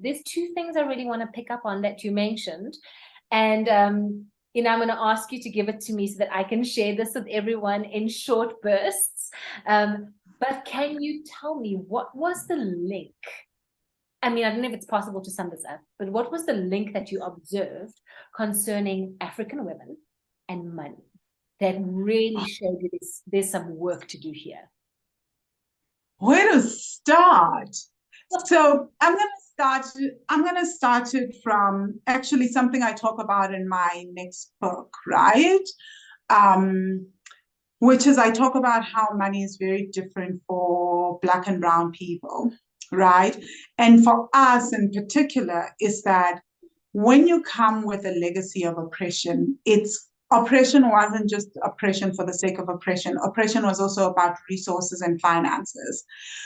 there's two things I really want to pick up on that you mentioned. And, I'm going to ask you to give it to me so that I can share this with everyone in short bursts. But can you tell me what was the link? I mean, I don't know if it's possible to sum this up, but what was the link that you observed concerning African women and money that really showed you there's some work to do here? Where to start? So I'm gonna start it from actually something I talk about in my next book, right? Um, which is I talk about how money is very different for Black and brown people, right? And for us in particular, is that when you come with a legacy of oppression, it's oppression wasn't just oppression for the sake of oppression. Oppression was also about resources and finances.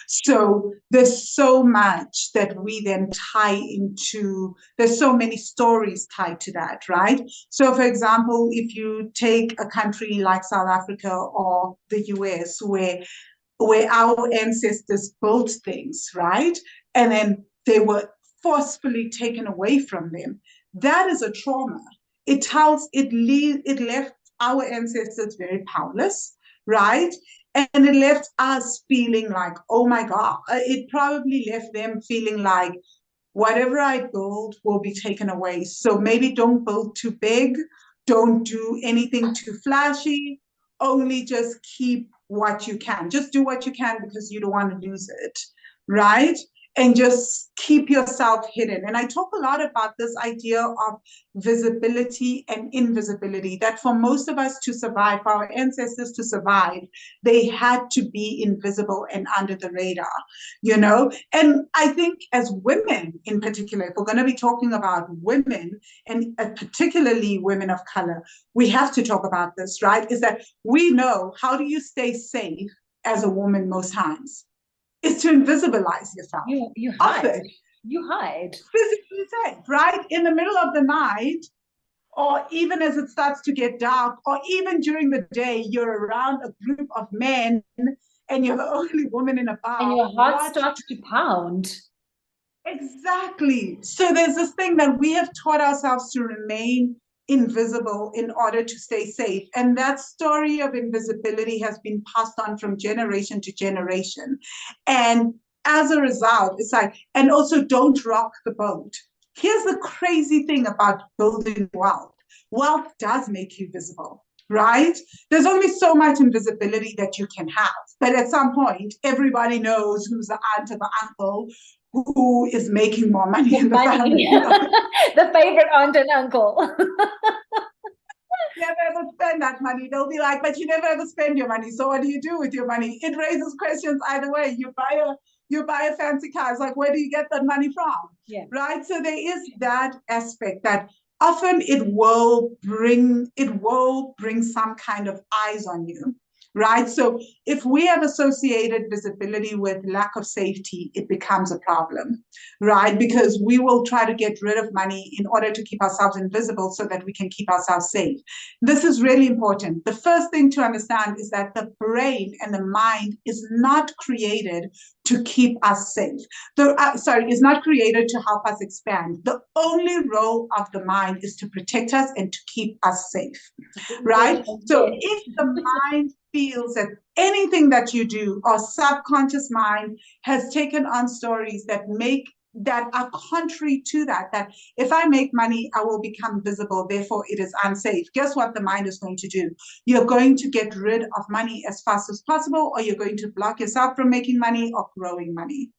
So there's so much that we then tie into, there's so many stories tied to that, right? So for example, if you take a country like South Africa or the US, where our ancestors built things, right? And then they were forcefully taken away from them. That is a trauma. It left our ancestors very powerless, right? And it left us feeling like, oh my God, it probably left them feeling like whatever I build will be taken away. So maybe don't build too big, don't do anything too flashy, only just keep what you can. Just do what you can because you don't want to lose it, right? And just keep yourself hidden. And I talk a lot about this idea of visibility and invisibility, that for most of us to survive, for our ancestors to survive, they had to be invisible and under the radar, you know? And I think as women in particular, if we're going to be talking about women, and particularly women of color, we have to talk about this, right? Is that we know, how do you stay safe as a woman most times? Is to invisibilize yourself. You hide. Often, you hide. Physically safe, right? In the middle of the night, or even as it starts to get dark, or even during the day, you're around a group of men and you're the only woman in a bar. And your heart starts to pound. Exactly. So there's this thing that we have taught ourselves to remain invisible in order to stay safe. And that story of invisibility has been passed on from generation to generation. And as a result, it's like, and also don't rock the boat. Here's the crazy thing about building wealth. Wealth does make you visible, right? There's only so much invisibility that you can have. But at some point, everybody knows who's the aunt or the uncle who is making more money in the family. You know? The favorite aunt and uncle. Never ever spend that money. They'll be like, but you never ever spend your money. So what do you do with your money? It raises questions either way. You buy a fancy car. It's like, where do you get that money from? Yeah. Right. So there is that aspect that often it will bring some kind of eyes on you. Right. So if we have associated visibility with lack of safety, it becomes a problem, right? Because we will try to get rid of money in order to keep ourselves invisible so that we can keep ourselves safe. This is really important. The first thing to understand is that the brain and the mind is not created to keep us safe. Is not created to help us expand. The only role of the mind is to protect us and to keep us safe, right? So if the mind feels that anything that you do, or subconscious mind has taken on stories that are contrary to that if I make money, I will become visible, therefore it is unsafe. Guess what the mind is going to do? You're going to get rid of money as fast as possible, or you're going to block yourself from making money or growing money.